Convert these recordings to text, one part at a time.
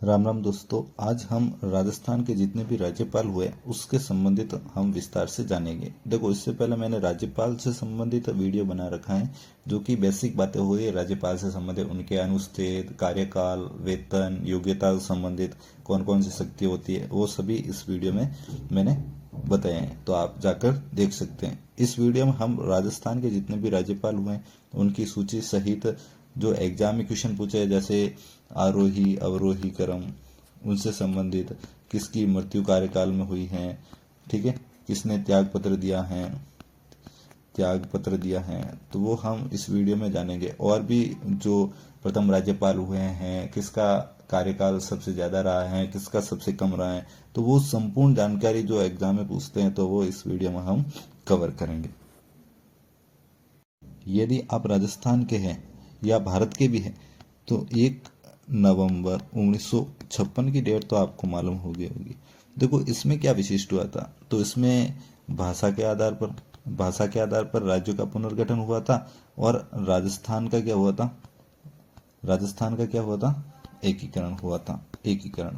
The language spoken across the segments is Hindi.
राम राम दोस्तों, आज हम राजस्थान के जितने भी राज्यपाल हुए उसके संबंधित हम विस्तार से जानेंगे। देखो, इससे पहले मैंने राज्यपाल से संबंधित वीडियो बना रखा है जो कि बेसिक बातें हुई है राज्यपाल से संबंधित, उनके अनुच्छेद, कार्यकाल, वेतन, योग्यता से संबंधित कौन कौन सी शक्ति होती है, वो सभी इस वीडियो में मैंने बताए हैं, तो आप जाकर देख सकते हैं। इस वीडियो में हम राजस्थान के जितने भी राज्यपाल हुए हैं उनकी सूची सहित जो एग्जाम में क्वेश्चन पूछे हैं, जैसे आरोही अवरोही क्रम, उनसे संबंधित किसकी मृत्यु कार्यकाल में हुई है, ठीक है, किसने त्याग पत्र दिया है, तो वो हम इस वीडियो में जानेंगे। और भी जो प्रथम राज्यपाल हुए हैं, किसका कार्यकाल सबसे ज्यादा रहा है, किसका सबसे कम रहा है, तो वो संपूर्ण जानकारी जो एग्जाम में पूछते हैं तो वो इस वीडियो में हम कवर करेंगे। यदि आप राजस्थान के हैं या भारत के भी हैं तो 1 नवंबर 1956 की डेट तो आपको मालूम होगी। देखो, इसमें क्या विशिष्ट हुआ था, तो इसमें भाषा के आधार पर राज्यों का पुनर्गठन हुआ था। और राजस्थान का क्या हुआ था, एकीकरण हुआ था। एकीकरण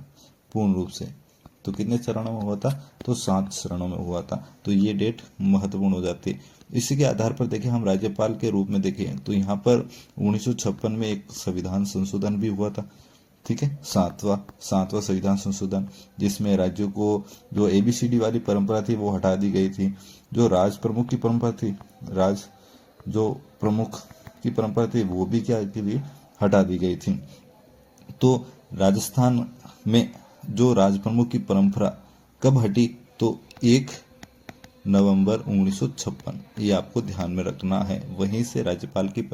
पूर्ण रूप से तो कितने चरणों में हुआ था, तो 7 चरणों में हुआ था। तो ये डेट महत्वपूर्ण हो जाती है। इसी के आधार पर देखें, हम राज्यपाल के रूप में देखें तो यहाँ पर 1956 में एक संविधान संशोधन भी हुआ था, ठीक है, सातवां संविधान संशोधन, जिसमें राज्यों को जो एबीसीडी वाली परंपरा थी वो हटा दी गई थी। जो राज प्रमुख की परंपरा थी, राज जो प्रमुख की परंपरा थी वो भी क्या के लिए हटा दी गई थी। तो राजस्थान में जो राज प्रमुख की परंपरा कब हटी, तो 1 नवंबर 1956, ये आपको ध्यान में रखना है। वहीं से राज्यपाल की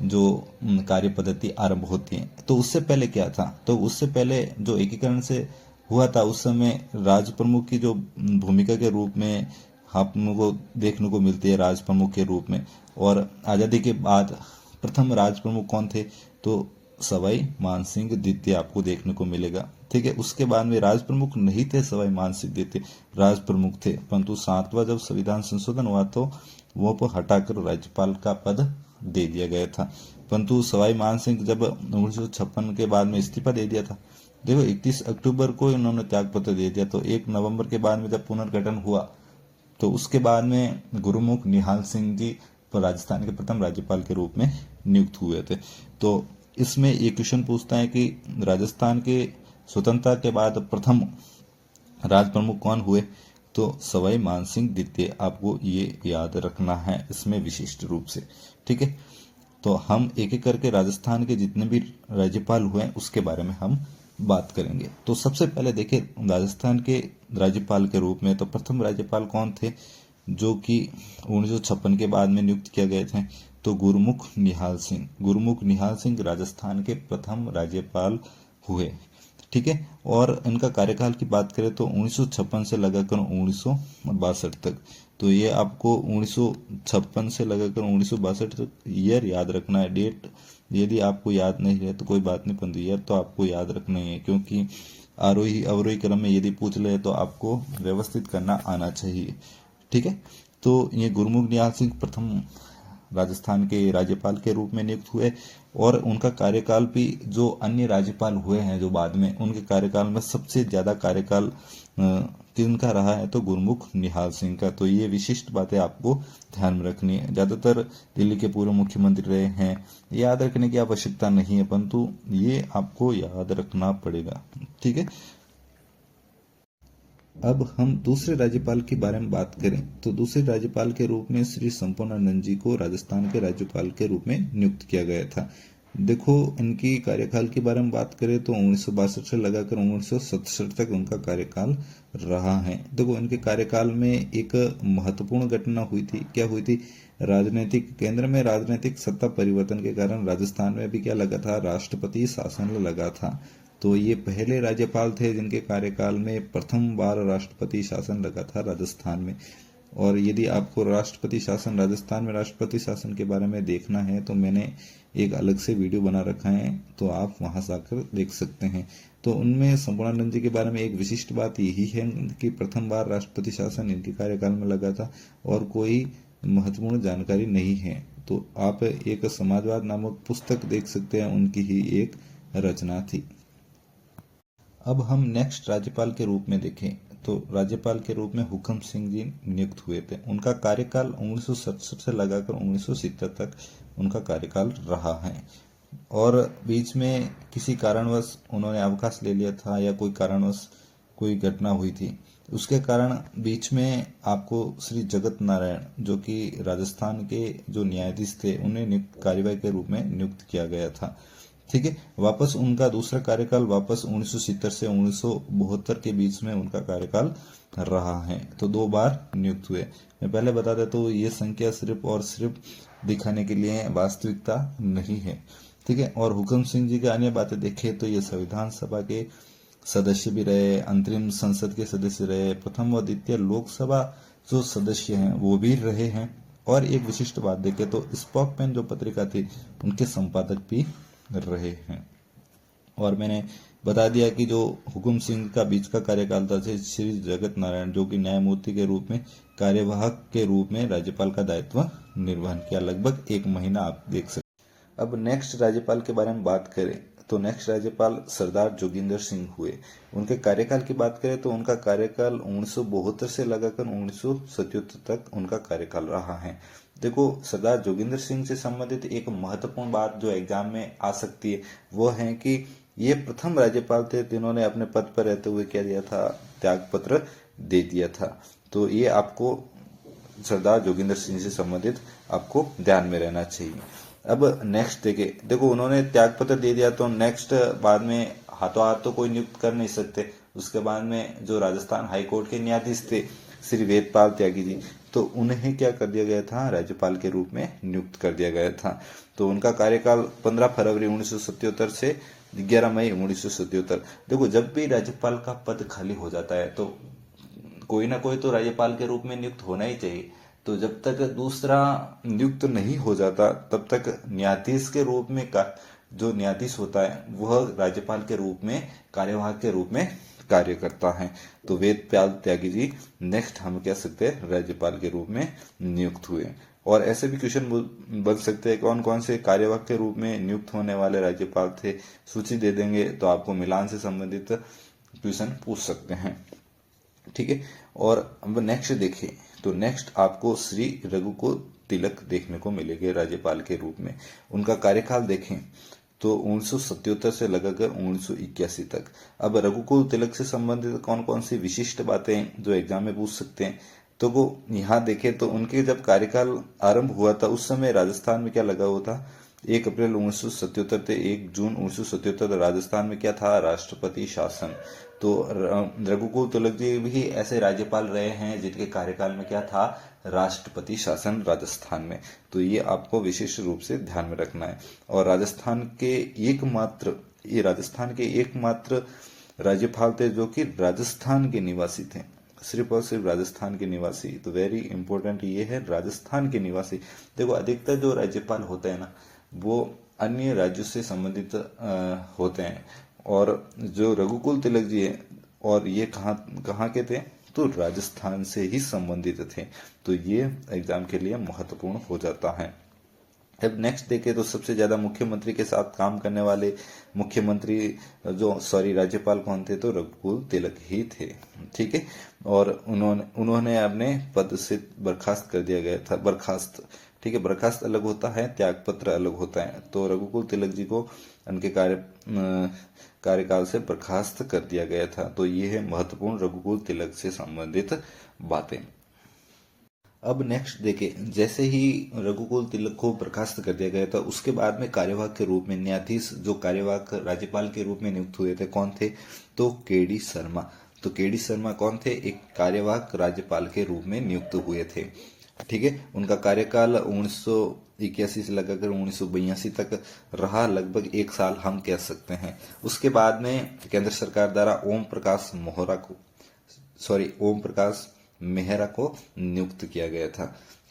जो कार्य पद्धति आरंभ होती है। तो उससे पहले क्या था, तो उससे पहले जो एकीकरण से हुआ था उस समय राज प्रमुख की जो भूमिका के रूप में आप लोगों को देखने को मिलती है, राज प्रमुख के रूप में। और आज़ादी के बाद प्रथम राज प्रमुख कौन थे, तो सवाई मानसिंह द्वितीय आपको देखने को मिलेगा, ठीक है। उसके बाद में राज प्रमुख नहीं थे सवाई मानसिंह द्वितीय, राज प्रमुख थे। परंतु 7वां जब संविधान संशोधन हुआ तो वो पर हटाकर राज्यपाल का पद दे दिया गया था। परंतु सवाई मानसिंह जब 1956 के बाद में इस्तीफा दे दिया था, देखो 31 अक्टूबर को इन्होंने त्याग पत्र दे दिया। तो 1 नवंबर के बाद में जब पुनर्गठन हुआ तो उसके बाद में गुरुमुख निहाल सिंह जी राजस्थान के प्रथम राज्यपाल के रूप में नियुक्त हुए थे। तो इसमें ये क्वेश्चन पूछता है कि राजस्थान के स्वतंत्रता के बाद प्रथम राज प्रमुख कौन हुए, तो सवाई मानसिंह द्वितीय, आपको ये याद रखना है इसमें विशिष्ट रूप से, ठीक है। तो हम एक एक करके राजस्थान के जितने भी राज्यपाल हुए हैं उसके बारे में हम बात करेंगे। तो सबसे पहले देखिए, राजस्थान के राज्यपाल के रूप में तो प्रथम राज्यपाल कौन थे, जो कि 1956 के बाद में नियुक्त किए गए थे, तो गुरुमुख निहाल सिंह राजस्थान के प्रथम राज्यपाल हुए, ठीक है। और इनका कार्यकाल की बात करें तो 1956 से लगाकर 1962 तक। तो ये आपको 1956 से लगाकर 1962 तक ईयर याद रखना है, डेट यदि आपको याद नहीं है तो कोई बात नहीं, परंतु ईयर तो आपको याद रखना ही है, क्योंकि आरोही अवरोही क्रम में यदि पूछ ले तो आपको व्यवस्थित करना आना चाहिए, ठीक है। तो ये गुरुमुख निहाल सिंह प्रथम राजस्थान के राज्यपाल के रूप में नियुक्त हुए। और उनका कार्यकाल भी जो अन्य राज्यपाल हुए हैं जो बाद में, उनके कार्यकाल में सबसे ज्यादा कार्यकाल किनका रहा है, तो गुरुमुख निहाल सिंह का। तो ये विशिष्ट बातें आपको ध्यान में रखनी है। ज्यादातर दिल्ली के पूर्व मुख्यमंत्री रहे हैं, याद रखने की आवश्यकता नहीं है, परंतु ये आपको याद रखना पड़ेगा, ठीक है। अब हम दूसरे राज्यपाल के बारे में बात करें तो दूसरे राज्यपाल के रूप में श्री संपूर्णानंद जी को राजस्थान के राज्यपाल के रूप में नियुक्त किया गया था। देखो, इनकी कार्यकाल के बारे में बात करें तो 1962 से लगाकर 1967 तक उनका कार्यकाल रहा है। देखो, इनके कार्यकाल में एक महत्वपूर्ण घटना हुई थी। क्या हुई थी, राजनीतिक केंद्र में राजनीतिक सत्ता परिवर्तन के कारण राजस्थान में भी क्या लगा था, राष्ट्रपति शासन लगा था। तो ये पहले राज्यपाल थे जिनके कार्यकाल में प्रथम बार राष्ट्रपति शासन लगा था राजस्थान में। और यदि आपको राजस्थान में राष्ट्रपति शासन के बारे में देखना है तो मैंने एक अलग से वीडियो बना रखा है, तो आप वहां जाकर देख सकते हैं। तो उनमें संपूर्णानंद जी के बारे में एक विशिष्ट बात यही है कि प्रथम बार राष्ट्रपति शासन इनके कार्यकाल में लगा था और कोई महत्वपूर्ण जानकारी नहीं है। तो आप एक समाजवाद नामक पुस्तक देख सकते हैं, उनकी ही एक रचना थी। अब हम नेक्स्ट राज्यपाल के रूप में देखें तो राज्यपाल के रूप में हुकम सिंह जी नियुक्त हुए थे। उनका कार्यकाल 1967 से लगाकर 1970 तक उनका कार्यकाल रहा है और बीच में किसी कारणवश उन्होंने अवकाश ले लिया था या कोई कारणवश कोई घटना हुई थी, उसके कारण बीच में आपको श्री जगत नारायण जो कि राजस्थान के जो न्यायाधीश थे उन्हें नियुक्त कार्यवाही के रूप में नियुक्त किया गया था। ठीक है, वापस उनका दूसरा कार्यकाल वापस 1970 से 1972 के बीच में उनका कार्यकाल रहा है। तो 2 बार नियुक्त हुए। मैं पहले बता देता हूँ ये संख्या सिर्फ और सिर्फ दिखाने के लिए वास्तविकता नहीं है। ठीक है, और हुकम सिंह जी की अन्य बातें देखें तो ये संविधान सभा के सदस्य भी रहे, अंतरिम संसद के सदस्य रहे, प्रथम व द्वितीय लोकसभा जो सदस्य हैं वो भी रहे हैं। और एक विशिष्ट बात देखें तो स्पोकमैन जो पत्रिका थी उनके संपादक भी रहे हैं। और मैंने बता दिया कि जो हुकुम सिंह का बीच का कार्यकाल था श्री जगत नारायण जो कि न्यायमूर्ति के रूप में कार्यवाहक के रूप में राज्यपाल का दायित्व निर्वहन किया, लगभग 1 महीना आप देख सकते। अब नेक्स्ट राज्यपाल के बारे में बात करें तो नेक्स्ट राज्यपाल सरदार जोगिंदर सिंह हुए। उनके कार्यकाल की बात करें तो उनका कार्यकाल 1972 से लगाकर 1977 तक उनका कार्यकाल रहा है। देखो, सरदार जोगिंदर सिंह से संबंधित एक महत्वपूर्ण बात जो एग्जाम में आ सकती है वो है कि ये प्रथम राज्यपाल थे जिन्होंने अपने पद पर रहते हुए क्या दिया था, त्याग पत्र दे दिया था। तो ये आपको सरदार जोगिंदर सिंह से संबंधित आपको ध्यान में रहना चाहिए। अब नेक्स्ट देखो उन्होंने त्याग पत्र दे दिया तो नेक्स्ट बाद में हाथों हाथ तो कोई नियुक्त कर नहीं सकते। उसके बाद में जो राजस्थान हाई कोर्ट के न्यायाधीश थे श्री वेदपाल त्यागी जी, तो उन्हें क्या कर दिया गया था, राज्यपाल के रूप में नियुक्त कर दिया गया था। तो उनका कार्यकाल 15 फरवरी 1977 से 11 मई 1977। देखो, जब भी राज्यपाल का पद खाली हो जाता है तो कोई ना कोई तो राज्यपाल के रूप में नियुक्त होना ही चाहिए। तो जब तक दूसरा नियुक्त नहीं हो जाता तब तक न्यायाधीश के रूप में जो न्यायाधीश होता है वह राज्यपाल के रूप में कार्यवाहक के रूप में कार्य करता है। तो वेदपाल त्यागी जी नेक्स्ट हम कह सकते हैं राज्यपाल के रूप में नियुक्त हुए। और ऐसे भी क्वेश्चन बन सकते हैं कौन कौन से कार्यवाहक के रूप में नियुक्त होने वाले राज्यपाल थे, सूची दे देंगे तो आपको मिलान से संबंधित क्वेश्चन पूछ सकते हैं। ठीक है, और अब नेक्स्ट देखें तो नेक्स्ट आपको श्री रघुकुल तिलक देखने को मिलेंगे राज्यपाल के रूप में। उनका कार्यकाल देखें तो 1977 से लगाकर 1981 तक। अब रघुकुल तिलक से संबंधित कौन कौन सी विशिष्ट बातें जो एग्जाम में पूछ सकते हैं, तो वो यहाँ देखें तो उनके जब कार्यकाल आरंभ हुआ था उस समय राजस्थान में क्या लगा हुआ था, 1 अप्रैल 1977 से 1 जून 1977 राजस्थान में क्या था, राष्ट्रपति शासन। तो रघुकुल तिलक जी भी ऐसे राज्यपाल रहे हैं जिनके कार्यकाल में क्या था, राष्ट्रपति शासन राजस्थान में। तो ये आपको विशेष रूप से ध्यान में रखना है। और राजस्थान के एकमात्र राज्यपाल थे जो कि राजस्थान के निवासी थे, सिर्फ और सिर्फ राजस्थान के निवासी। तो वेरी इंपॉर्टेंट ये है, राजस्थान के निवासी। देखो, अधिकतर जो राज्यपाल होते हैं ना वो अन्य राज्यों से संबंधित होते हैं, और जो रघुकुल तिलक जी है और ये कहाँ के थे, तो राजस्थान से ही संबंधित थे। तो ये एग्जाम के लिए महत्वपूर्ण हो जाता है। अब नेक्स्ट देखें तो सबसे ज्यादा मुख्यमंत्री के साथ काम करने वाले राज्यपाल कौन थे, तो रघुकुल तिलक ही थे। ठीक है, और उन्होंने अपने पद से बर्खास्त कर दिया गया था। ठीक है, बर्खास्त अलग होता है, त्याग पत्र अलग होता है। तो रघुकुल तिलक जी को उनके कार्यकाल से बर्खास्त कर दिया गया था। तो ये है महत्वपूर्ण रघुकुल तिलक से संबंधित बातें। अब नेक्स्ट देखें, जैसे ही रघुकुल तिलक को बर्खास्त कर दिया गया था उसके बाद में कार्यवाहक के रूप में न्यायाधीश जो कार्यवाहक राज्यपाल के रूप में नियुक्त हुए थे कौन थे, तो केडी शर्मा। तो केडी शर्मा कौन थे, एक कार्यवाहक राज्यपाल के रूप में नियुक्त हुए थे। ठीक है, उनका कार्यकाल 1981 से लगाकर 1982 तक रहा, लगभग 1 साल हम कह सकते हैं। उसके बाद में केंद्र सरकार द्वारा ओम प्रकाश मेहरा को नियुक्त किया गया था।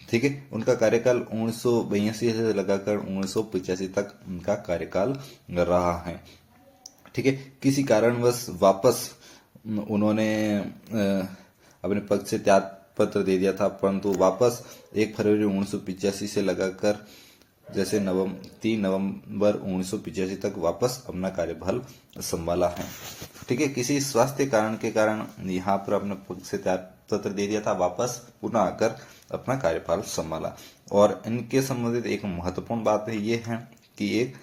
ठीक है, उनका कार्यकाल 1982 से लगाकर 1985 तक उनका कार्यकाल रहा है। ठीक है, किसी कारणवश वापस उन्होंने अपने पद से त्याग पत्र दे दिया था, परंतु वापस 1 फरवरी 1985 से लगाकर जैसे 3 नवंबर 1985 तक वापस अपना कार्यभार संभाला है। ठीक है, किसी स्वास्थ्य कारण के कारण यहाँ पर अपने पद से त्याग पत्र दे दिया था, वापस पुनः आकर अपना कार्यभार संभाला। और इनके संबंधित एक महत्वपूर्ण बात है ये है कि एक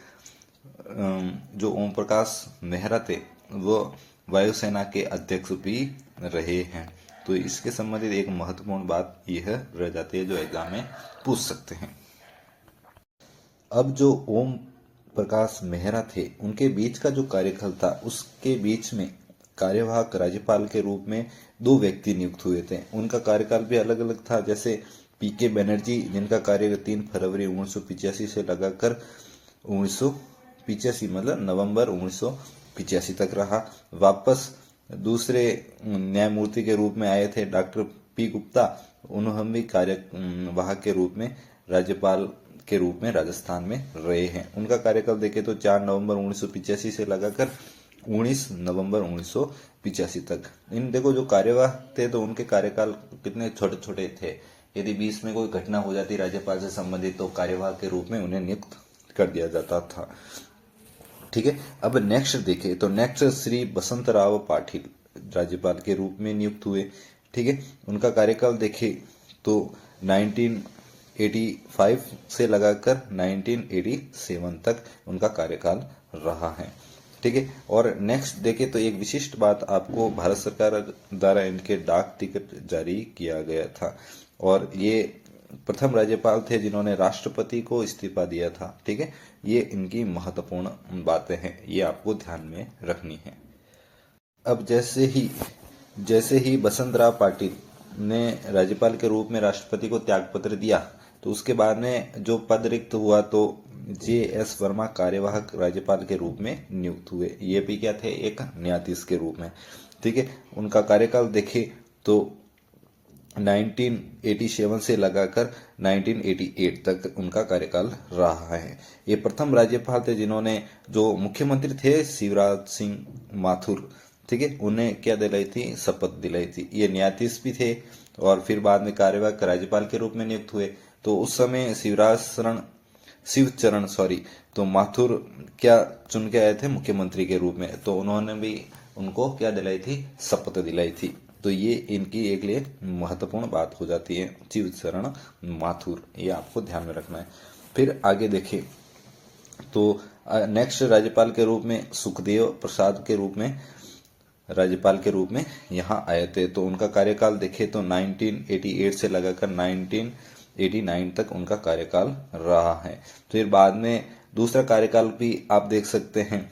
जो ओम प्रकाश मेहरा थे वो वायुसेना के अध्यक्ष भी रहे हैं। तो इसके संबंधित एक महत्वपूर्ण बात यह रह जाती है जो एग्जाम में पूछ सकते हैं। अब जो ओम प्रकाश मेहरा थे उनके बीच का जो कार्यकाल था उसके बीच में कार्यवाहक राज्यपाल के रूप में 2 व्यक्ति नियुक्त हुए थे। उनका कार्यकाल भी अलग अलग था, जैसे पीके बनर्जी जिनका कार्य 3 फरवरी 1985 से लगाकर 1985 मतलब नवंबर 1985 तक रहा। वापस दूसरे न्यायमूर्ति के रूप में आए थे डॉक्टर पी गुप्ता, उन्होंने भी कार्यवाहक के रूप में राज्यपाल के रूप में राजस्थान में रहे हैं। उनका कार्यकाल देखें तो 4 नवंबर 1985 से लगाकर 19 नवंबर 1985 तक। इन देखो जो कार्यवाहक थे तो उनके कार्यकाल कितने छोटे छोटे थे। यदि बीच में कोई घटना हो जाती राज्यपाल से संबंधित तो कार्यवाहक के रूप में उन्हें नियुक्त कर दिया जाता था। ठीक है, अब नेक्स्ट देखें तो नेक्स्ट श्री बसंतराव पाटिल राज्यपाल के रूप में नियुक्त हुए। ठीक है, उनका कार्यकाल देखें तो 1985 से लगाकर 1987 तक उनका कार्यकाल रहा है। ठीक है, और नेक्स्ट देखें तो एक विशिष्ट बात आपको भारत सरकार द्वारा इनके डाक टिकट जारी किया गया था और ये प्रथम राज्यपाल थे जिन्होंने राष्ट्रपति को इस्तीफा दिया था। ठीक है, ये इनकी महत्वपूर्ण बातें हैं, ये आपको ध्यान में रखनी है। अब जैसे ही बसंतराव पाटिल ने राज्यपाल के रूप में राष्ट्रपति को त्यागपत्र दिया तो उसके बाद में जो पद रिक्त हुआ तो JS वर्मा कार्यवाहक राज्यपाल के रूप में नियुक्त हुए। ये भी क्या थे, एक न्यायाधीश के रूप में। ठीक है, उनका कार्यकाल देखें तो 1987 से लगाकर 1988 तक उनका कार्यकाल रहा है। ये प्रथम राज्यपाल थे जिन्होंने जो मुख्यमंत्री थे शिवराज सिंह माथुर, ठीक है, उन्हें क्या दिलाई थी, शपथ दिलाई थी। ये न्यायाधीश भी थे और फिर बाद में कार्यवाहक राज्यपाल के रूप में नियुक्त हुए। तो उस समय शिवचरण तो माथुर क्या चुन के आए थे मुख्यमंत्री के रूप में, तो उन्होंने भी उनको क्या दिलाई थी, शपथ दिलाई थी। तो ये इनकी एक लिए महत्वपूर्ण बात हो जाती है, शिवचरण माथुर, ये आपको ध्यान में रखना है। फिर आगे देखें तो नेक्स्ट राज्यपाल के रूप में सुखदेव प्रसाद के रूप में राज्यपाल के रूप में यहाँ आए थे। तो उनका कार्यकाल देखें तो 1988 से लगाकर 1989 तक उनका कार्यकाल रहा है। फिर बाद में दूसरा कार्यकाल भी आप देख सकते हैं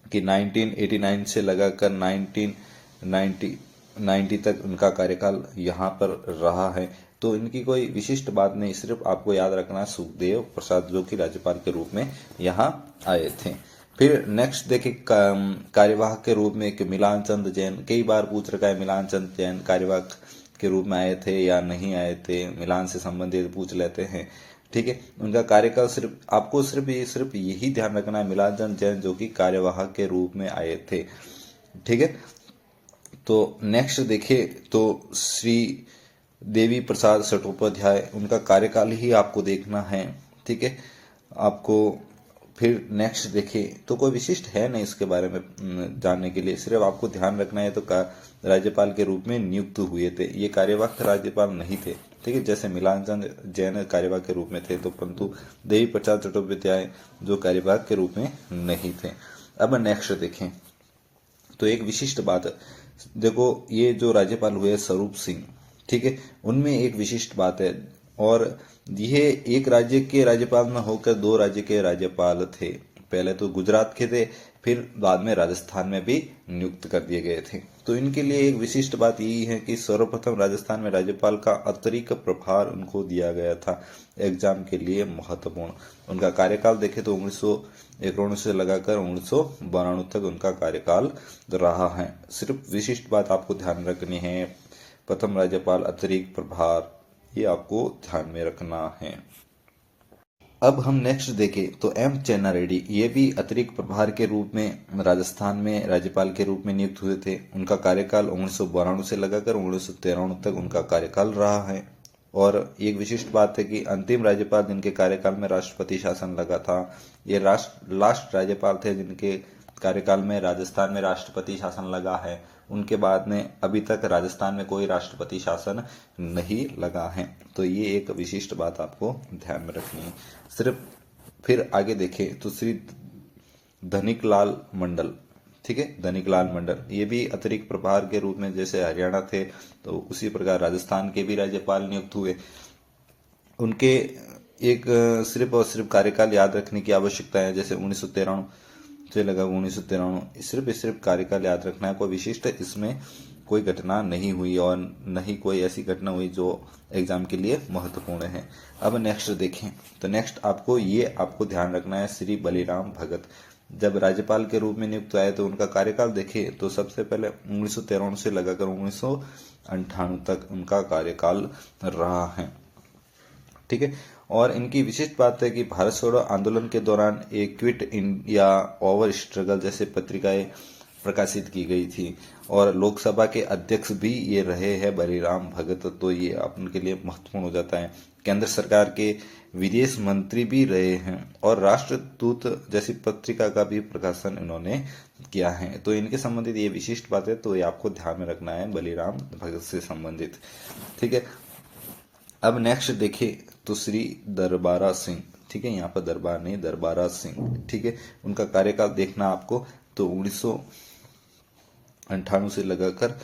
कि 1989 से लगाकर 1990 तक उनका कार्यकाल यहाँ पर रहा है। तो इनकी कोई विशिष्ट बात नहीं, सिर्फ आपको याद रखना है सुखदेव प्रसाद जो कि राज्यपाल के रूप में यहाँ आए थे। फिर नेक्स्ट देखें कार्यवाहक के रूप में मिलान चंद जैन, कई बार पूछ रखा है मिलान चंद जैन कार्यवाहक के रूप में आए थे या नहीं आए थे, मिलान से संबंधित पूछ लेते हैं। ठीक है, उनका कार्यकाल आपको सिर्फ यही ध्यान रखना है मिलान चंद जैन जो कि कार्यवाहक के रूप में आए थे। ठीक है, तो नेक्स्ट देखें तो श्री देवी प्रसाद चट्टोपाध्याय, उनका कार्यकाल ही आपको देखना है। ठीक है, आपको फिर नेक्स्ट देखें तो कोई विशिष्ट है नहीं इसके बारे में जानने के लिए, सिर्फ आपको ध्यान रखना है। तो राज्यपाल के रूप में नियुक्त हुए थे, ये कार्यवाहक राज्यपाल नहीं थे। ठीक है, जैसे मिलान चंद जैन कार्यवाहक के रूप में थे तो परंतु देवी प्रसाद चट्टोपाध्याय जो कार्यवाहक के रूप में नहीं थे। अब नेक्स्ट देखें तो एक विशिष्ट बात देखो, ये जो राज्यपाल हुए स्वरूप सिंह, ठीक है, उनमें एक विशिष्ट बात है और ये एक राज्य के राज्यपाल न होकर 2 राज्य के राज्यपाल थे। पहले तो गुजरात के थे, फिर बाद में राजस्थान में भी नियुक्त कर दिए गए थे। तो इनके लिए एक विशिष्ट बात यही है कि सर्वप्रथम राजस्थान में राज्यपाल का अतिरिक्त प्रभार उनको दिया गया था, एग्जाम के लिए महत्वपूर्ण। उनका कार्यकाल देखें तो 1991 से लगाकर 1992 तक उनका कार्यकाल रहा है। सिर्फ विशिष्ट बात आपको ध्यान रखनी है, प्रथम राज्यपाल अतिरिक्त प्रभार, ये आपको ध्यान में रखना है। अब हम नेक्स्ट देखें तो एम चेन्ना रेड्डी, ये भी अतिरिक्त प्रभार के रूप में राजस्थान में राज्यपाल के रूप में नियुक्त हुए थे। उनका कार्यकाल 1992 से लगाकर 1993 तक उनका कार्यकाल रहा है। और एक विशिष्ट बात है कि अंतिम राज्यपाल जिनके कार्यकाल में राष्ट्रपति शासन लगा था, ये लास्ट राज्यपाल थे जिनके कार्यकाल में राजस्थान में राष्ट्रपति शासन लगा है। उनके बाद में अभी तक राजस्थान में कोई राष्ट्रपति शासन नहीं लगा है। तो ये एक विशिष्ट बात आपको ध्यान में रखनी है। सिर्फ फिर आगे देखें तो श्री धनिकलाल मंडल, ठीक है, धनिकलाल मंडल, ये भी अतिरिक्त प्रभार के रूप में जैसे हरियाणा थे तो उसी प्रकार राजस्थान के भी राज्यपाल नियुक्त हुए। उनके एक सिर्फ और सिर्फ कार्यकाल याद रखने की आवश्यकता है, जैसे 1993 से लगा 1993, सिर्फ कार्यकाल याद रखना है। कोई विशिष्ट इसमें कोई घटना नहीं हुई और न ही कोई ऐसी घटना हुई जो एग्जाम के लिए महत्वपूर्ण है। अब नेक्स्ट देखें तो नेक्स्ट आपको ध्यान रखना है श्री बलिराम भगत। जब राज्यपाल के रूप में नियुक्त आए तो उनका कार्यकाल देखें तो सबसे पहले 1993 से लगाकर 1998 तक उनका कार्यकाल रहा है, ठीक है। और इनकी विशिष्ट बात है कि भारत छोड़ो आंदोलन के दौरान एक क्विट इंडिया ओवर स्ट्रगल जैसे पत्रिकाएं प्रकाशित की गई थी और लोकसभा के अध्यक्ष भी ये रहे हैं बलिराम भगत, तो ये उनके लिए महत्वपूर्ण हो जाता है। केंद्र सरकार के विदेश मंत्री भी रहे हैं और राष्ट्रदूत जैसी पत्रिका का भी प्रकाशन इन्होंने किया है। तो इनके संबंधित ये विशिष्ट बात है, तो ये आपको ध्यान में रखना है बलिराम भगत से संबंधित, ठीक है। अब नेक्स्ट देखें तो श्री दरबारा सिंह, ठीक है, यहाँ पर दरबार नहीं दरबारा सिंह, ठीक है। उनका कार्यकाल देखना आपको तो 1998 से लगाकर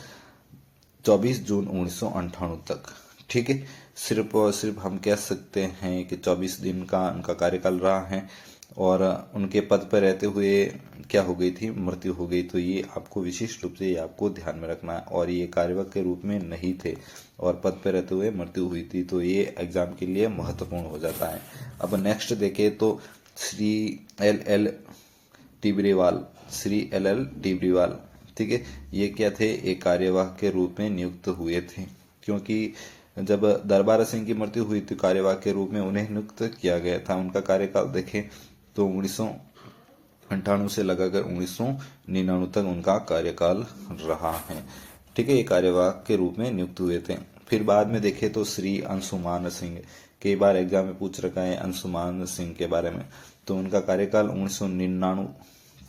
24 जून 1998 तक, ठीक है। सिर्फ और सिर्फ हम कह सकते हैं कि 24 दिन का उनका कार्यकाल रहा है और उनके पद पर रहते हुए क्या हो गई थी, मृत्यु हो गई। तो ये आपको विशिष्ट रूप से ये आपको ध्यान में रखना है। और ये कार्यवाहक के रूप में नहीं थे और पद पर रहते हुए मृत्यु हुई थी, तो ये एग्जाम के लिए महत्वपूर्ण हो जाता है। अब नेक्स्ट देखें तो श्री एल एल टिब्रीवाल, ठीक है, ये क्या थे, एक कार्यवाहक के रूप में नियुक्त हुए थे, क्योंकि जब दरबारा सिंह की मृत्यु हुई तो कार्यवाहक के रूप में उन्हें नियुक्त किया गया था। उनका कार्यकाल देखें तो 1998 से लगाकर 1999 तक उनका कार्यकाल रहा है, ठीक है। ये कार्यवाहक के रूप में नियुक्त हुए थे। फिर बाद में देखें तो श्री अंशुमान सिंह, कई बार एग्जाम में पूछ रखा है अंशुमान सिंह के बारे में, तो उनका कार्यकाल 1999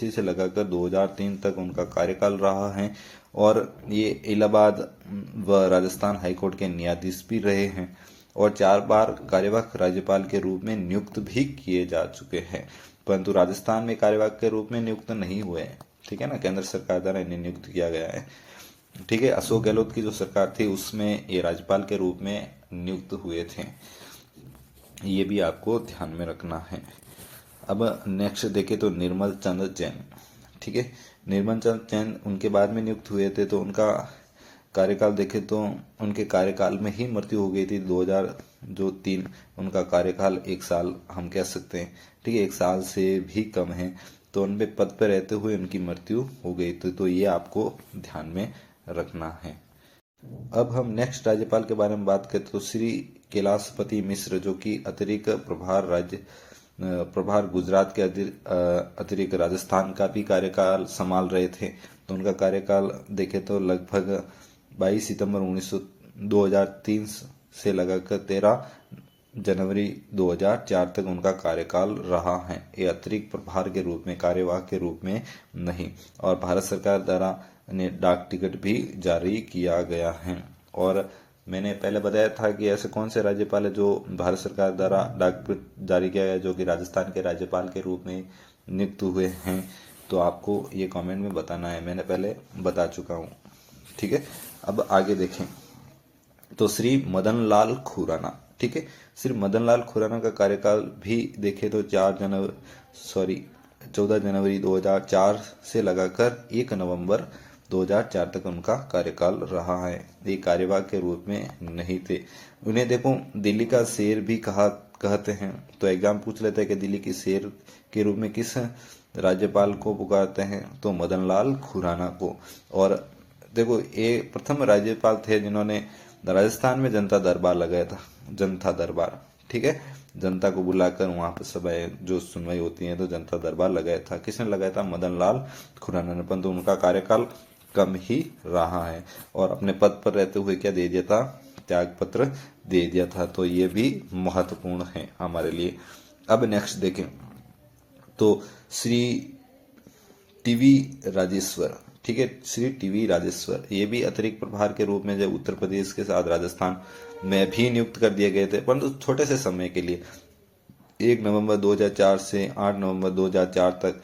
से लगाकर 2003 तक उनका कार्यकाल रहा है और ये इलाहाबाद व राजस्थान हाईकोर्ट के न्यायाधीश भी रहे हैं और 4 बार कार्यवाहक राज्यपाल के रूप में नियुक्त भी किए जा चुके हैं, परंतु राजस्थान में कार्यवाहक के रूप में नियुक्त नहीं हुए, ठीक है ना, केंद्र सरकार द्वारा इन्हें नियुक्त किया गया है, ठीक है। अशोक गहलोत की जो सरकार थी उसमें ये राज्यपाल के रूप में नियुक्त हुए थे, ये भी आपको ध्यान में रखना है। अब नेक्स्ट देखें तो निर्मल चंद्र जैन, ठीक है, निर्मल चंद्र जैन उनके बाद में नियुक्त हुए थे, तो उनका कार्यकाल देखें तो उनके कार्यकाल में ही मृत्यु हो गई थी 2003, उनका कार्यकाल 1 साल हम कह सकते हैं, ठीक है, 1 साल से भी कम है, तो उन पे पद पर रहते हुए उनकी मृत्यु हो गई थी, तो ये आपको ध्यान में रखना है। अब हम नेक्स्ट राज्यपाल के बारे में बात करें तो श्री कैलाशपति मिश्र, जो कि अतिरिक्त प्रभार गुजरात के अतिरिक्त राजस्थान का भी कार्यकाल संभाल रहे थे, तो उनका कार्यकाल देखे तो लगभग 22 सितंबर 2003 से लगाकर 13 जनवरी 2004 तक उनका कार्यकाल रहा है। ये अतिरिक्त प्रभार के रूप में, कार्यवाहक के रूप में नहीं, और भारत सरकार द्वारा इन्हें डाक टिकट भी जारी किया गया है। और मैंने पहले बताया था कि ऐसे कौन से राज्यपाल है जो भारत सरकार द्वारा डाक टिकट जारी किया गया जो कि राजस्थान के राज्यपाल के रूप में नियुक्त हुए हैं, तो आपको ये कमेंट में बताना है, मैंने पहले बता चुका हूँ, ठीक है। अब आगे देखें तो श्री मदन लाल खुराना, ठीक है, श्री मदन लाल खुराना का कार्यकाल भी देखें तो 14 जनवरी 2004 से लगाकर 1 नवंबर 2004 तक उनका कार्यकाल रहा है। ये कार्यवाहक के रूप में नहीं थे। उन्हें देखो दिल्ली का शेर भी कहते हैं, तो एग्जाम पूछ लेते हैं कि दिल्ली की शेर के रूप में किस राज्यपाल को पुकारते हैं, तो मदन लाल खुराना को। और देखो ये प्रथम राज्यपाल थे जिन्होंने राजस्थान में जनता दरबार लगाया था, जनता दरबार, ठीक है, जनता को बुलाकर वहां पर सभाएं जो सुनवाई होती है तो जनता दरबार लगाया था। किसने लगाया था? मदन लाल खुराना ने। परंतु उनका कार्यकाल कम ही रहा है और अपने पद पर रहते हुए क्या दे दिया था, त्याग पत्र दे दिया था। तो ये भी महत्वपूर्ण है हमारे लिए। अब नेक्स्ट देखें तो श्री टीवी राजेश्वर, ठीक है, श्री टीवी राजेश्वर ये भी अतिरिक्त प्रभार के रूप में जब उत्तर प्रदेश के साथ राजस्थान में भी नियुक्त कर दिए गए थे, परंतु छोटे से समय के लिए 1 नवंबर 2004 से 8 नवंबर 2004 तक,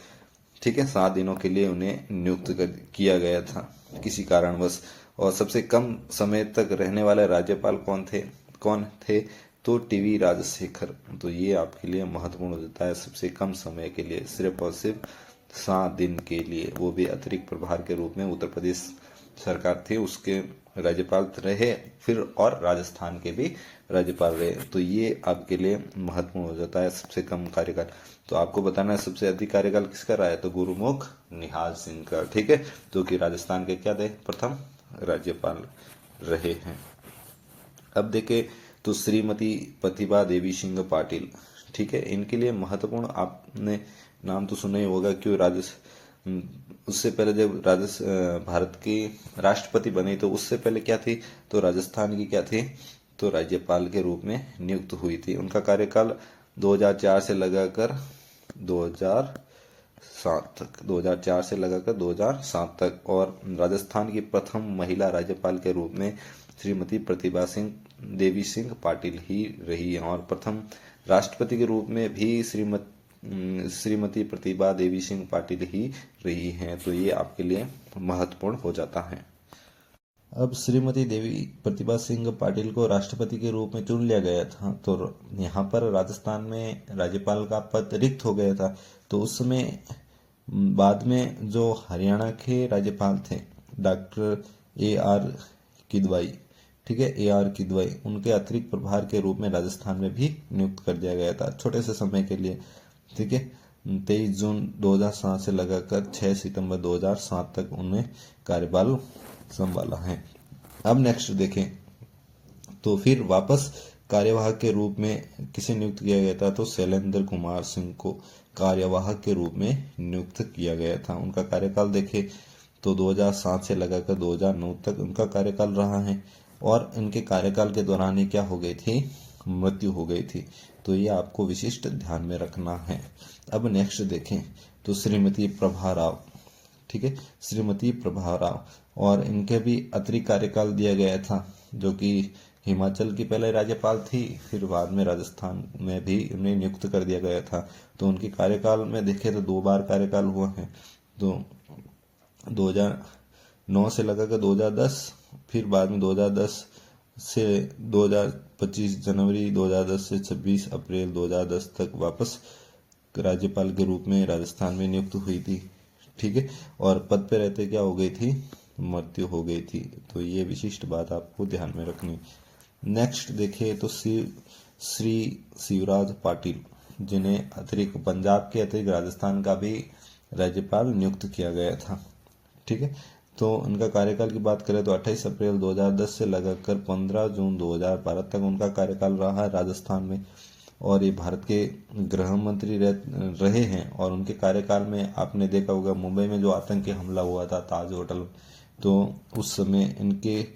ठीक है, 7 दिनों के लिए उन्हें नियुक्त किया गया था किसी कारणवश। और सबसे कम समय तक रहने वाले राज्यपाल कौन थे? तो टीवी राजशेखर। तो ये आपके लिए महत्वपूर्ण हो जाता है, सबसे कम समय के लिए सिर्फ और सिर्फ 7 दिन के लिए, वो भी अतिरिक्त प्रभार के रूप में उत्तर प्रदेश सरकार थी उसके राज्यपाल रहे, फिर और राजस्थान के भी राज्यपाल रहे। तो ये आपके लिए महत्वपूर्ण हो जाता है, सबसे कम कार्यकाल। तो आपको बताना है सबसे अधिक कार्यकाल किसका रहा है? तो गुरुमुख निहाल सिंह का, ठीक है, जो कि राजस्थान के क्या थे? प्रथम राज्यपाल रहे हैं। अब देखें तो श्रीमती प्रतिभा देवी सिंह पाटिल, ठीक है, इनके लिए महत्वपूर्ण आपने नाम तो सुना ही होगा, क्यों उससे पहले जब भारत की राष्ट्रपति बनी तो उससे पहले क्या थी? तो राजस्थान की क्या थी? तो राज्यपाल के रूप में नियुक्त हुई थी। उनका कार्यकाल 2004 से लगाकर 2007 तक, और राजस्थान की प्रथम महिला राज्यपाल के रूप में श्रीमती प्रतिभा देवी सिंह पाटिल ही रही हैं, और प्रथम राष्ट्रपति के रूप में भी श्रीमती प्रतिभा देवी सिंह पाटिल ही रही हैं। तो ये आपके लिए महत्वपूर्ण हो जाता है। अब श्रीमती देवी प्रतिभा सिंह पाटिल को राष्ट्रपति के रूप में चुन लिया गया था, तो यहाँ पर राजस्थान में राज्यपाल का पद रिक्त हो गया था। तो उस समय बाद में जो हरियाणा के राज्यपाल थे डॉक्टर AR किदवाई, ठीक है, AR किदवाई, उनके अतिरिक्त प्रभार के रूप में राजस्थान में भी नियुक्त कर दिया गया था छोटे से समय के लिए, ठीक है। 23 जून 2007 से लगाकर 6 सितंबर 2007 तक उन्हें कार्यभार संभाला है। अब नेक्स्ट देखें तो फिर वापस कार्यवाहक के रूप में किसे नियुक्त किया गया था? तो शैलेंद्र कुमार सिंह को कार्यवाहक के रूप में नियुक्त किया गया था। उनका कार्यकाल देखें तो 2007 से लगाकर 2009 तक उनका कार्यकाल रहा है, और इनके कार्यकाल के दौरान ही क्या हो गई थी? मृत्यु हो गई थी। तो ये आपको विशिष्ट ध्यान में रखना है। अब नेक्स्ट देखें तो श्रीमती प्रभा राव, ठीक है, श्रीमती प्रभा राव, और इनके भी अतिरिक्त कार्यकाल दिया गया था, जो कि हिमाचल की पहले राज्यपाल थी, फिर बाद में राजस्थान में भी उन्हें नियुक्त कर दिया गया था। तो उनके कार्यकाल में देखें तो 2 बार कार्यकाल हुआ है, तो 2009 से लगाकर 2010, फिर बाद में 2010 से 2025 जनवरी 2010 से 26 अप्रैल 2010 तक वापस राज्यपाल के रूप में राजस्थान में नियुक्त हुई थी, ठीक है, और पद पे रहते क्या हो गई थी? मृत्यु हो गई थी। तो ये विशिष्ट बात आपको ध्यान में रखनी। नेक्स्ट देखिए तो श्री शिवराज पाटिल, जिन्हें अतिरिक्त पंजाब के अतिरिक्त राजस्थान का भी राज्यपाल नियुक्त किया गया था, ठीक है। तो उनका कार्यकाल की बात करें तो 28 अप्रैल 2010 से लगाकर 15 जून 2012 तक उनका कार्यकाल रहा है राजस्थान में, और ये भारत के गृह मंत्री रहे हैं। और उनके कार्यकाल में आपने देखा होगा मुंबई में जो आतंकी हमला हुआ था ताज होटल, तो उस समय इनके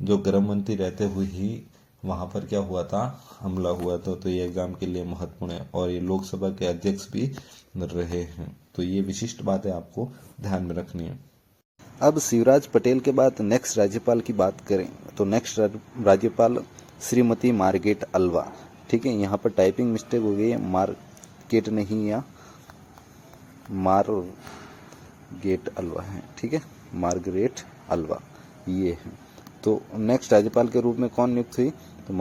जो गृह मंत्री रहते हुए ही वहाँ पर क्या हुआ था? हमला हुआ था। तो ये एग्जाम के लिए महत्वपूर्ण है, और ये लोकसभा के अध्यक्ष भी रहे हैं। तो ये विशिष्ट बातें आपको ध्यान में रखनी है। अब शिवराज पटेल के बाद नेक्स्ट राज्यपाल की बात करें तो नेक्स्ट राज्यपाल श्रीमती मार्गरेट अल्वा, ठीक है, यहाँ पर टाइपिंग मिस्टेक हो गई है, मार्गरेट नहीं या मार्गरेट अल्वा है, ठीक है, मार्गरेट अल्वा ये है। तो नेक्स्ट राज्यपाल के रूप में कौन नियुक्त हुई? तो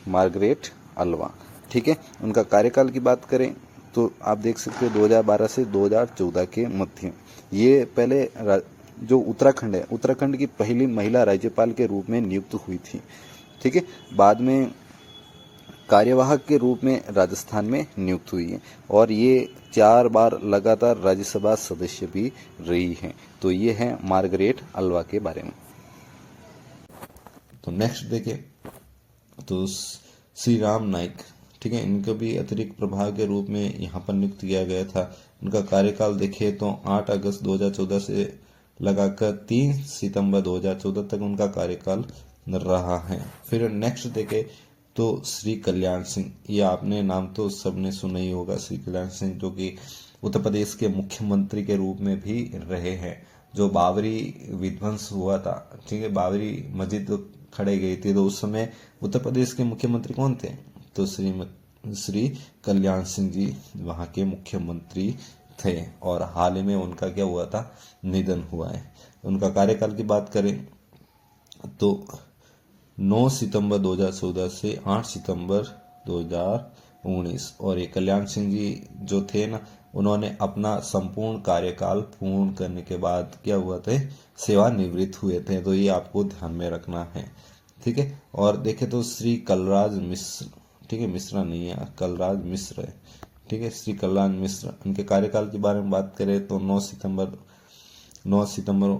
मार्गरेट अल्वा, ठीक है। उनका कार्यकाल की बात करें तो आप देख सकते हो 2012 से 2014 के मध्य। ये पहले जो उत्तराखंड है, उत्तराखंड की पहली महिला राज्यपाल के रूप में नियुक्त हुई थी, ठीक है। बाद में कार्यवाहक के रूप में राजस्थान में नियुक्त हुई है, और ये 4 बार लगातार राज्यसभा सदस्य भी रही हैं। तो ये है मार्गरेट अल्वा के बारे में। तो नेक्स्ट देखें तो श्री राम नाइक, ठीक है, इनको भी अतिरिक्त प्रभाव के रूप में यहाँ पर नियुक्त किया गया था। उनका कार्यकाल देखें तो 8 अगस्त 2014 से लगाकर 3 सितंबर 2014 तक उनका कार्यकाल रहा है। फिर नेक्स्ट देखे तो श्री कल्याण सिंह, ये आपने नाम तो सबने सुना ही होगा, श्री कल्याण सिंह जो कि उत्तर प्रदेश के मुख्यमंत्री के रूप में भी रहे हैं। जो बाबरी विध्वंस हुआ था, ठीक है, बाबरी मस्जिद तो खड़े गई थी, तो उस समय उत्तर प्रदेश के मुख्यमंत्री कौन थे? तो श्री कल्याण सिंह जी वहाँ के मुख्यमंत्री थे और हाल ही में उनका क्या हुआ था? निधन हुआ है। उनका कार्यकाल की बात करें तो 9 सितंबर 2014 से 8 सितंबर 2019। और ये कल्याण सिंह जी जो थे ना, उन्होंने अपना संपूर्ण कार्यकाल पूर्ण करने के बाद क्या हुआ थे? सेवानिवृत्त हुए थे। तो ये आपको ध्यान में रखना है, ठीक है। और देखे तो श्री कलराज मिश्र, ठीक है, मिश्रा नहीं है, कलराज मिश्र है, ठीक है, श्री कलराज मिश्र। उनके कार्यकाल के बारे में बात करें तो 9 सितंबर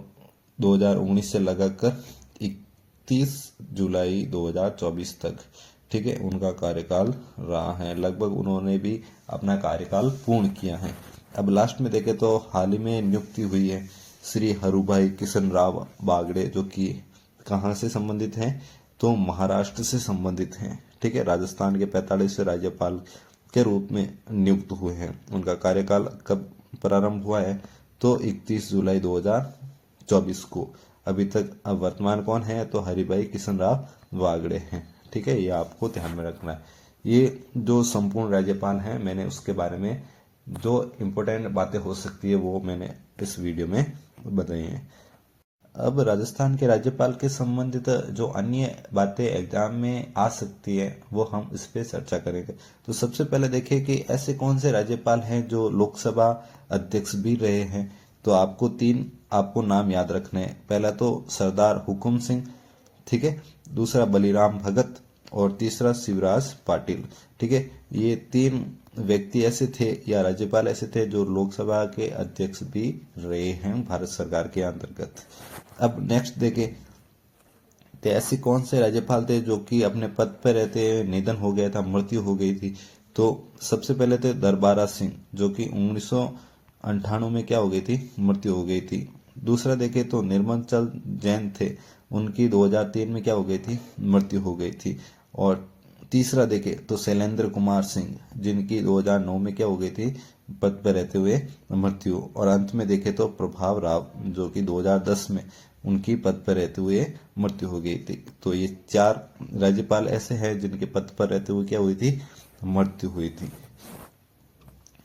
2019 से लगाकर 31 जुलाई 2024 तक, ठीक है, उनका कार्यकाल रहा है। लगभग उन्होंने भी अपना कार्यकाल पूर्ण किया है। अब लास्ट में देखें तो हाल ही में नियुक्ति हुई है श्री हरुभाई किशन राव बागड़े, जो कि कहाँ से संबंधित हैं? तो महाराष्ट्र से संबंधित हैं, ठीक है। राजस्थान के 45वें राज्यपाल के रूप में नियुक्त हुए हैं। उनका कार्यकाल कब प्रारंभ हुआ है? तो 31 जुलाई 2024 को। अभी तक अब वर्तमान कौन है? तो हरिभाई किशन राव बागड़े हैं, ठीक है। ये आपको ध्यान में रखना है। ये जो संपूर्ण राज्यपाल हैं, मैंने उसके बारे में जो इम्पोर्टेंट बातें हो सकती है वो मैंने इस वीडियो में बताई हैं। अब राजस्थान के राज्यपाल के संबंधित जो अन्य बातें एग्जाम में आ सकती है वो हम इस पे चर्चा करेंगे। तो सबसे पहले देखिए कि ऐसे कौन से राज्यपाल हैं जो लोकसभा अध्यक्ष भी रहे हैं। तो आपको नाम याद रखने हैं। पहला तो सरदार हुकुम सिंह, ठीक है, दूसरा बलिराम भगत और तीसरा शिवराज पाटिल, ठीक है। ये 3 व्यक्ति ऐसे थे या राज्यपाल ऐसे थे जो लोकसभा के अध्यक्ष भी रहे हैं भारत सरकार के अंतर्गत। अब नेक्स्ट देखें तो ऐसे कौन से राज्यपाल थे जो कि अपने पद पर रहते निधन हो गया था, मृत्यु हो गई थी। तो सबसे पहले थे दरबारा सिंह, जो कि 1998 में क्या हो गई थी? मृत्यु हो गई थी। दूसरा देखें तो निर्मल चंद जैन थे, उनकी 2003 में क्या हो गई थी? मृत्यु हो गई थी। और तीसरा देखें तो शैलेंद्र कुमार सिंह, जिनकी 2009 में क्या हो गई थी? पद पर रहते हुए मृत्यु। और अंत में देखें तो प्रभाव राव, जो कि 2010 में उनकी पद पर रहते हुए मृत्यु हो गई थी। तो ये 4 राज्यपाल ऐसे हैं जिनके पद पर रहते हुए क्या हुई थी? मृत्यु हुई थी।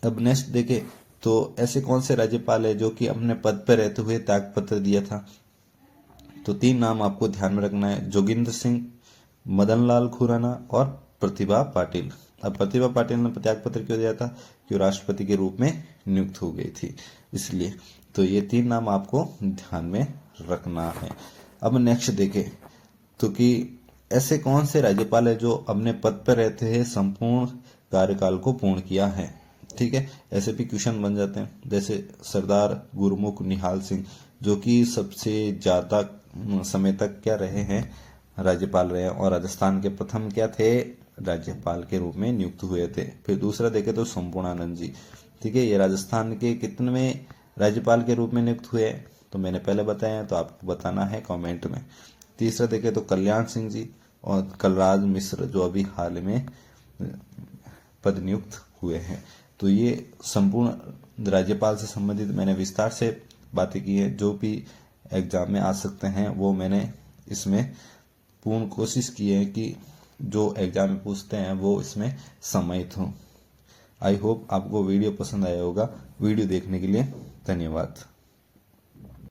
अब नेक्स्ट देखें तो ऐसे कौन से राज्यपाल है जो कि अपने पद पर रहते हुए त्यागपत्र दिया था। तो 3 नाम आपको ध्यान में रखना है, जोगिंदर सिंह, मदन लाल खुराना और प्रतिभा पाटिल। अब प्रतिभा पाटिल ने त्यागपत्र क्यों दिया था? क्यों? राष्ट्रपति के रूप में नियुक्त हो गई थी इसलिए। तो ये 3 नाम आपको ध्यान में रखना है। अब नेक्स्ट देखें तो कि ऐसे कौन से राज्यपाल है जो अपने पद पर रहते हैं संपूर्ण कार्यकाल को पूर्ण किया है, ठीक है। ऐसे भी क्वेश्चन बन जाते हैं, जैसे सरदार गुरमुख निहाल सिंह, जो कि सबसे ज्यादा समय तक क्या रहे हैं? राज्यपाल रहे, और राजस्थान के प्रथम क्या थे? राज्यपाल के रूप में नियुक्त हुए थे। फिर दूसरा देखे तो संपूर्णानंद जी, ठीक है, ये राजस्थान के कितने राज्यपाल के रूप में नियुक्त हुए? तो मैंने पहले बताया, तो आपको बताना है कमेंट में। तीसरा देखे तो कल्याण सिंह जी और कलराज मिश्र, जो अभी हाल में पद नियुक्त हुए हैं। तो ये संपूर्ण राज्यपाल से संबंधित मैंने विस्तार से बातें की है। जो भी एग्जाम में आ सकते हैं वो मैंने इसमें पूर्ण कोशिश की है कि जो एग्जाम में पूछते हैं वो इसमें सम्मिलित हों। आई होप आपको वीडियो पसंद आया होगा। वीडियो देखने के लिए धन्यवाद।